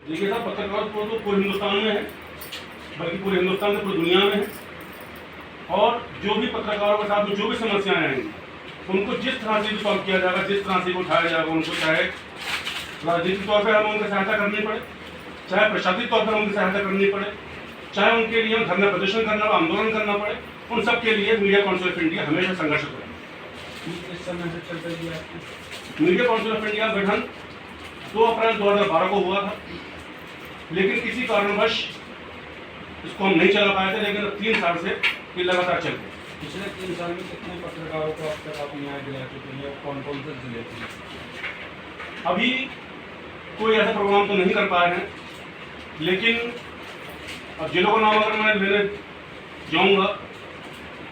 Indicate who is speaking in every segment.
Speaker 1: देखिए साहब, पत्रकारिता तो पूरे हिंदुस्तान में है, बल्कि पूरे हिंदुस्तान में पूरी दुनिया में है। और जो भी पत्रकारों के साथ में जो भी समस्याएं आएंगी उनको जिस तरह से भी सॉल्व किया जाएगा, जिस तरह से भी उठाया जाएगा, उनको चाहे राजनीतिक तौर पर हमें उनकी सहायता करनी पड़े, चाहे प्रशासनिक तौर पर उनकी सहायता करनी पड़े, चाहे उनके लिए हम धरना प्रदर्शन करना, आंदोलन करना पड़े, उन सब के लिए मीडिया काउंसिल ऑफ इंडिया हमेशा संघर्ष करेगा।
Speaker 2: इस समय से चल रही है आपकी
Speaker 1: मीडिया काउंसिल ऑफ इंडिया का गठन 2 अप्रैल 2012 को हुआ था, लेकिन किसी कारणवश इसको हम नहीं चला पाए थे। लेकिन अब 3 साल से ये लगातार चल रही है।
Speaker 2: पिछले 3 साल में कितने पत्रकारों को अब तक आप न्याय दिला चुके हैं, कौन कौन से जिले थे?
Speaker 1: अभी कोई ऐसा प्रोग्राम तो नहीं कर पाए हैं, लेकिन अब जिलों का नाम अगर मैं लेने जाऊंगा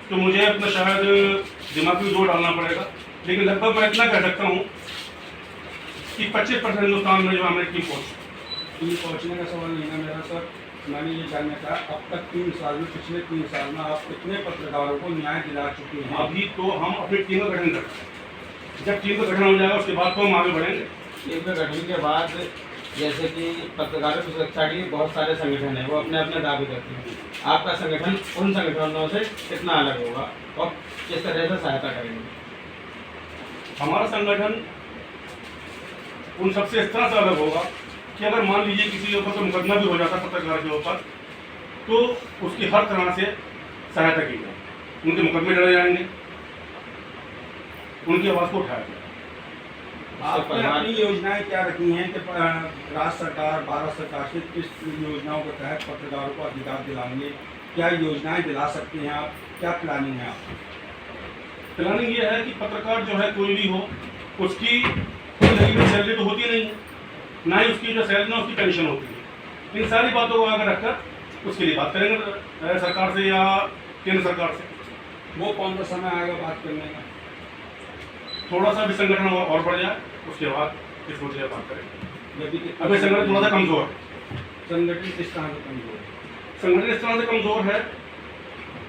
Speaker 1: तो मुझे अपना शायद दिमागी जोर डालना पड़ेगा, लेकिन लगभग मैं इतना कह सकता हूँ कि 25% हिंदुस्तान में जो हमारी टीम
Speaker 2: पहुँचने का सवाल नहीं है मेरा सर, मैंने ये जानना था अब तक 3 साल में, पिछले 3 साल में आप कितने पत्रकारों को न्याय दिला चुके हैं?
Speaker 1: अभी तो हम अपनी टीम का गठन करते हैं। जब टीम का गठन हो जाएगा उसके बाद तो हम आगे बढ़ेंगे।
Speaker 3: टीम के गठन के बाद जैसे कि पत्रकारों की सुरक्षा के लिए बहुत सारे संगठन हैं, वो अपने अपने दावे करते हैं। आपका संगठन उन संगठनों से कितना अलग होगा और किस तरह से सहायता करेंगे?
Speaker 1: हमारा संगठन उन सबसे इस तरह से अलग होगा कि अगर मान लीजिए किसी के ऊपर तो मुकदमा भी हो जाता पत्रकार के ऊपर, तो उसकी हर तरह से सहायता की जाए। उनके मुकदमे लड़े जाएंगे, उनकी आवाज़ को उठाया जाए।
Speaker 2: आपने अपनी योजनाएं क्या रखी हैं कि राज्य सरकार, भारत सरकार से किस योजनाओं के तहत पत्रकारों को अधिकार दिलाएंगे? क्या योजनाएं दिला सकते हैं आप? क्या प्लानिंग है आपकी?
Speaker 1: प्लानिंग ये है कि पत्रकार जो है कोई भी हो, उसकी रेगुलर सैलरी तो होती नहीं है, ना ही उसकी जो सैलरी है उसकी पेंशन होती है। इन सारी बातों को आगे रखकर उसके लिए बात करेंगे सरकार से या केंद्र सरकार से।
Speaker 2: वो कौन सा समय आएगा बात करने का?
Speaker 1: थोड़ा सा भी संगठन और बढ़ जाए उसके बाद इस मुद्दे पर बात करेंगे।
Speaker 2: जबकि
Speaker 1: अभी संगठन थोड़ा सा कमजोर है।
Speaker 2: संगठन किस तरह से कमजोर है?
Speaker 1: संगठन इस तरह से कमजोर है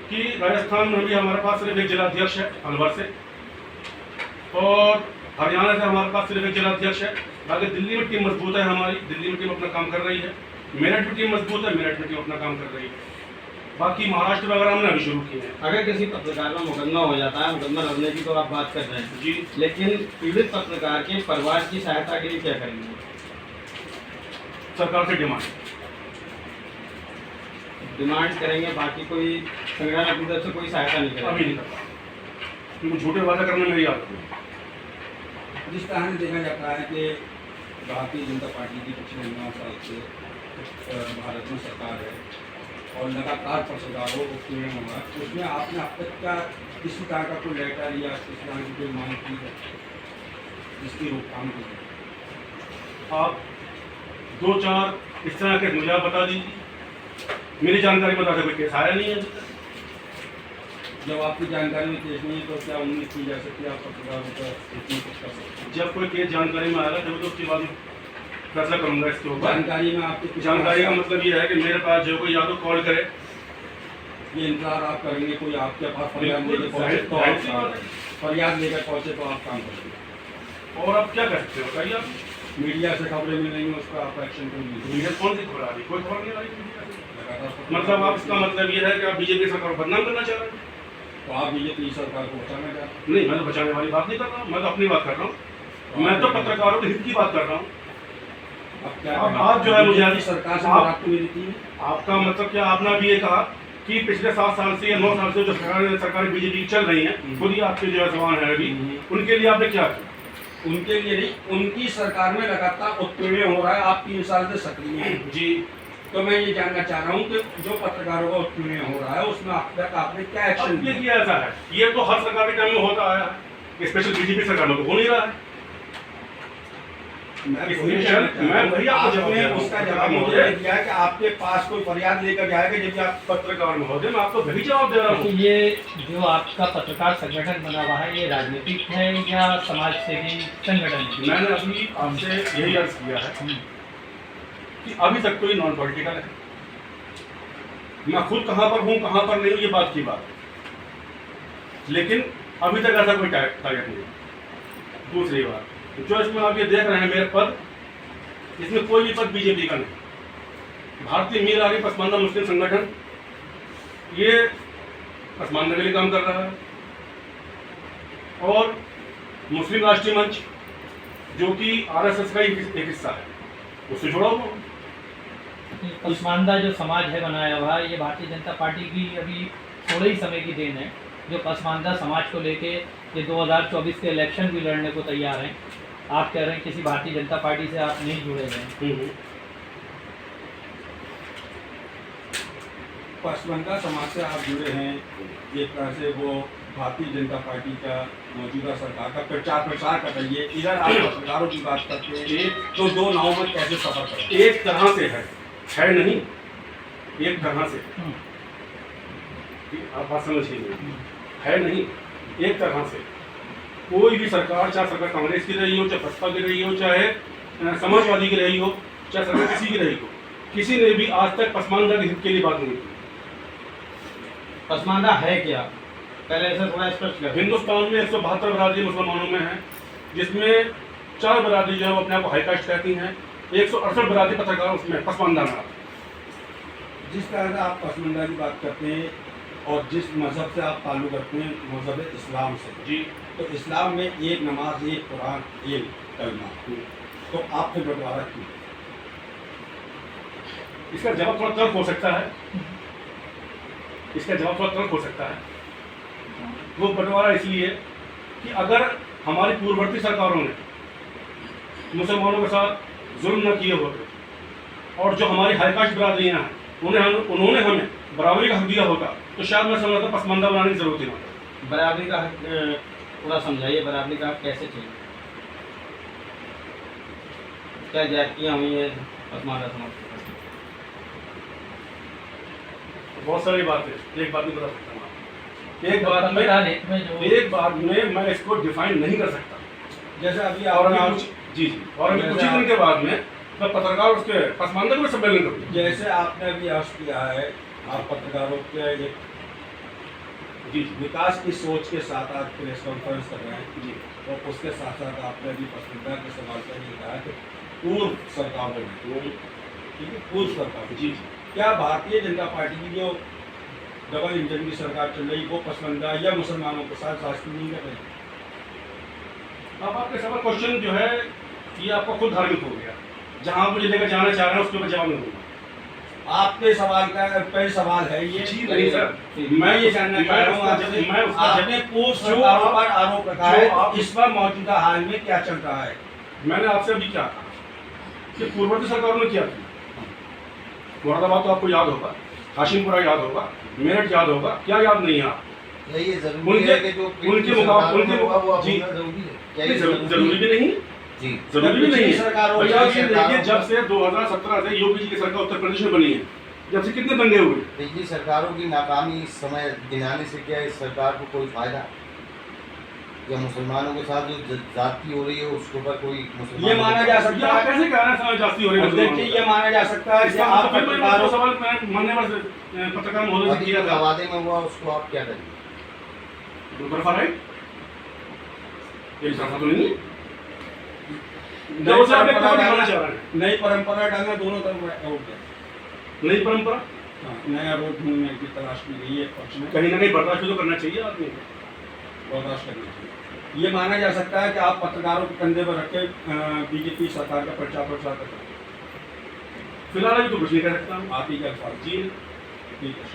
Speaker 1: कि राजस्थान में भी हमारे पास सिर्फ एक जिलाध्यक्ष है अलवर से, और हरियाणा से हमारे पास सिर्फ एक जिलाध्यक्ष है। बाकी दिल्ली में टीम मजबूत है हमारी, दिल्ली में टीम अपना काम कर रही है। मेरठ में टीम मजबूत है, मेरठ में टीम अपना काम कर रही है। बाकी महाराष्ट्र वगैरह हमने अभी शुरू किए हैं।
Speaker 3: अगर किसी पत्रकार का मुकदमा हो जाता है, मुकदमा लड़ने की तो आप बात कर रहे हैं
Speaker 1: जी,
Speaker 3: लेकिन पीड़ित पत्रकार के परिवार की सहायता के लिए क्या करेंगे?
Speaker 1: सरकार से
Speaker 3: डिमांड करेंगे, बाकी कोई संगठन अपनी तरफ से कोई सहायता नहीं करेगा?
Speaker 1: अभी नहीं करता, क्योंकि झूठे वादा करने में ही आदत है।
Speaker 2: जिस तरह से देखा जाता है कि भारतीय जनता पार्टी की पिछले 9 साल से भारत में सरकार है और लगातार पत्रकारों को उत्पीड़न हो रहा है, उसमें आपने अब तक क्या किसी तरह का कोई लेटर या किस तरह की कोई मांग की है जिसकी रोकथाम की है?
Speaker 1: आप 2-4 इस तरह के मुझे आप बता दीजिए। मेरी जानकारी में बता कोई केस आया नहीं है अभी तक।
Speaker 2: जब आपकी जानकारी में केस नहीं है तो क्या उम्मीद की जा सकती है आप पत्रकारों का इतनी कुछ कर सकते हैं?
Speaker 1: जब कोई केस जानकारी में आएगा तब तो उसके बाद फैसला करूंगा इसके ऊपर।
Speaker 2: जानकारी में आपकी
Speaker 1: जानकारी का मतलब ये है कि मेरे पास जो कोई या तो कॉल करे,
Speaker 2: ये इंतजार आप करेंगे कोई आपके पास फरियाद लेकर पहुंचे तो आप फरियाद लेकर पहुंचे तो आप काम करेंगे।
Speaker 1: और आप क्या कर सकते हो बताइए आप।
Speaker 2: मीडिया से खबरें मिलेंगी उस पर आप एक्शन करेंगे।
Speaker 1: मीडिया कौन सी खबर आ रही? कोई खबर नहीं आ रही मीडिया से।
Speaker 2: लगातार
Speaker 1: मतलब आप इसका मतलब ये है कि आप बीजेपी सरकार को बदनाम करना चाह रहे हैं?
Speaker 2: तो आप बीजेपी सरकार को बचाना चाहते हैं?
Speaker 1: नहीं, मैं तो बचाने वाली बात नहीं कर रहा हूँ, मैं तो अपनी बात कर रहा हूँ। मैं तो पत्रकारों के हित की बात कर रहा हूँ।
Speaker 2: अब क्या
Speaker 1: आप जो है मुझे
Speaker 2: बीजेपी सरकार से
Speaker 1: आप-
Speaker 2: आपको मिली थी?
Speaker 1: आपका मतलब क्या? आपने भी ये कहा कि पिछले 7 साल से या 9 साल से जो सरकार बीजेपी की चल रही है, खुद ही आपके जो है सवाल है अभी, उनके लिए आपने क्या किया?
Speaker 2: उनके लिए नहीं, उनकी सरकार में लगातार उत्पीड़न हो रहा है, आप 3 साल से सक्रिय हैं।
Speaker 1: जी,
Speaker 2: तो मैं ये जानना चाह रहा हूँ कि जो पत्रकारों का उत्पीड़न हो रहा है उसमें अब तक आपने क्या एक्शन
Speaker 1: अब ये
Speaker 2: लिया?
Speaker 1: किया ऐसा है, ये तो हर सरकार के टाइम में होता आया है, स्पेशल बीजेपी सरकार में तो हो नहीं रहा है।
Speaker 2: मैं
Speaker 1: वही आपको जवाब दे
Speaker 2: आपने
Speaker 1: रहा हूँ।
Speaker 2: उसका जवाब मुझे ये दिया कि आपके पास कोई फरियाद लेकर जाएगा जब आप
Speaker 1: पत्रकार महोदय, मैं आपको वही जवाब दे रहा
Speaker 4: तो
Speaker 1: हूँ।
Speaker 4: ये जो आपका पत्रकार संगठन बना हुआ है, ये राजनीतिक है या समाज सेवी संगठन है?
Speaker 1: मैंने अभी आपसे यही अर्ज किया है कि अभी तक तो ये नॉन पॉलिटिकल है। मैं खुद कहाँ पर हूँ कहाँ पर नहीं हूँ ये बात की बात है, लेकिन अभी तक ऐसा कोई टारगेट नहीं है। दूसरी बात, जो इसमें आप ये देख रहे हैं मेरे पद, इसमें कोई भी पद बीजेपी का नहीं। भारतीय मीर आरी पसमानदा मुस्लिम संगठन ये पसमानदा के लिए काम कर रहा है, और मुस्लिम राष्ट्रीय मंच जो कि आरएसएस का एक हिस्सा है, उससे जुड़ा हुआ हूं।
Speaker 4: पसमानदा जो समाज है बनाया हुआ, ये भारतीय जनता पार्टी की अभी थोड़े ही समय की देन है, जो पसमानदा समाज को लेके ये 2024 के इलेक्शन भी लड़ने को तैयार हैं। आप कह रहे हैं किसी भारतीय जनता पार्टी से आप नहीं जुड़े हुए हैं।
Speaker 2: पसमानदा समाज से आप जुड़े हैं, एक तरह से वो भारतीय जनता पार्टी का मौजूदा सरकार का प्रचार प्रसार कर रही है, इधर आप पत्रकारों की बात करते हैं, तो दो नाव में कैसे सफर करें?
Speaker 1: एक तरह से है नहीं, एक तरह से आप बात समझिए, है नहीं, एक तरह से कोई भी सरकार, चाहे सरकार कांग्रेस की रही हो, चाहे बसपा की रही हो, चाहे समाजवादी की रही हो, चाहे सरकार किसी की रही हो, किसी ने भी आज तक पसमानदा के हित के लिए बात नहीं की।
Speaker 3: पसमानदा है क्या, पहले ऐसा थोड़ा स्पष्ट कर।
Speaker 1: हिंदुस्तान में 172 बरादरी मुसलमानों में है, जिसमें 4 बरादरी जो है वो अपने आप को हाईकास्ट कहती हैं, 168 बरादरी पत्रकार उसमें पसमानदा में आते हैं।
Speaker 2: जिस तरह से आप पसमानदा की बात करते हैं और जिस मज़हब से आप ताल्लुक़ रखते हैं, मज़हब इस्लाम से
Speaker 1: जी,
Speaker 2: तो इस्लाम में एक नमाज, एक कुरान, एक कलमा, तो आप फिर बंटवारा क्यों?
Speaker 1: इसका जवाब थोड़ा तर्क हो सकता है, इसका जवाब थोड़ा तर्क हो सकता है। वो बंटवारा इसलिए कि अगर हमारी पूर्ववर्ती सरकारों ने मुसलमानों के साथ जुल्म न किए होते और जो हमारी हाईकास्ट बरादरियाँ हैं उन्होंने हमें बराबरी का हक दिया होता, तो शायद मैं समझता पसमानदा बनाने की जरूरत ही ना।
Speaker 3: बराबरी का हक पूरा समझाइए, बराबरी का हक कैसे चाहिए, क्या ज्यादतियाँ हुई है पसमानदा समाज के साथ?
Speaker 1: बहुत सारी बातें, एक बात नहीं बता सकता हूँ आपको। एक बात में मैं इसको डिफाइन नहीं कर सकता।
Speaker 2: जैसे अभी
Speaker 1: और
Speaker 2: आप
Speaker 1: अभी कुछ ही दिन के बाद में मैं पत्रकार उसके पसमानदा को सम्मेलन करूँगा।
Speaker 2: जैसे आपने अभी अर्ज किया है, आप पत्रकारों के एक
Speaker 1: जी
Speaker 2: विकास की सोच के साथ आज प्रेस कॉन्फ्रेंस कर रहे हैं
Speaker 1: जी,
Speaker 2: और उसके साथ साथ आपने अभी पसमानदा के सवाल पर ये कहा कि पूर्व सरकारों में, ठीक है, पूर्व सरकार
Speaker 1: जी,
Speaker 2: क्या भारतीय जनता पार्टी की जो डबल इंजन की सरकार चल रही वो पसमानदा या मुसलमानों के साथ शासन नहीं कर रही?
Speaker 1: अब आपके सवाल क्वेश्चन जो है ये आपका खुद धार्मिक हो गया। जहाँ मुझे लेकर जाना चाह रहे हैं उसके ऊपर जवाब नहीं दूंगा।
Speaker 2: आपके सवाल का पहले सवाल है ये।
Speaker 1: जी नहीं सर,
Speaker 2: मैं ये जानना चाह रहा हूँ आपने पूर्व सरकारों पर आरोप रखा है, इस पर मौजूदा हाल में क्या चल रहा है?
Speaker 1: मैंने आपसे अभी क्या कहा कि पूर्ववर्ती सरकारों ने क्या किया। मुरादाबाद तो आपको याद होगा, हाशिमपुरा याद होगा, मेरठ याद होगा, क्या याद नहीं है आपको?
Speaker 5: ये जरूरी है कि जो
Speaker 1: उनके मुकाबले जी जरूरी भी नहीं,
Speaker 5: जी
Speaker 1: जरूरी भी नहीं है।
Speaker 2: सरकारों
Speaker 1: भैया ये देखिए, जब से 2017 से योगी जी की सरकार उत्तर प्रदेश में बनी है, जब से कितने दंगे हुए।
Speaker 5: पिछली सरकारों की नाकामी इस समय गिनाने से क्या इस सरकार को कोई फायदा, या मुसलमानों के साथ जो जाति हो रही है उसके ऊपर कोई मुसलमान
Speaker 2: ये माना जा सकता
Speaker 1: आप
Speaker 2: है?
Speaker 1: कैसे कह रहे हैं समय जास्ती हो रही है?
Speaker 2: देखिए ये माना जा सकता है कि
Speaker 1: इसका
Speaker 2: आप
Speaker 1: मतलब
Speaker 2: पत्रकारों
Speaker 1: सवाल मान्यवर पत्रकार महोदय से
Speaker 5: अभी
Speaker 1: किया
Speaker 5: जो
Speaker 1: था,
Speaker 5: वादे में हुआ उसको आप क्या करेंगे?
Speaker 1: दो तरफा राइट, एक तरफा तो नहीं है।
Speaker 2: नई
Speaker 1: दो से आप एक तरफा दिखाना
Speaker 2: परंपरा
Speaker 1: चाह रहे हैं।
Speaker 2: नई परंपरा डालना दोनों तरफ हो गया।
Speaker 1: नई परंपरा
Speaker 2: नया रोड ढूंढने की तलाश की गई है, पक्ष में
Speaker 1: कहीं ना कहीं बर्दाश्त तो करना चाहिए आदमी को।
Speaker 2: बर्दाश्त करनी चाहिए। ये माना जा सकता है कि आप पत्रकारों के कंधे पर रख के बीजेपी सरकार का प्रचार प्रसार करते हैं।
Speaker 1: फिलहाल अभी तो कुछ नहीं कर सकता हूँ।
Speaker 2: आप ही के अल्फाज
Speaker 1: जी
Speaker 2: ठीक है।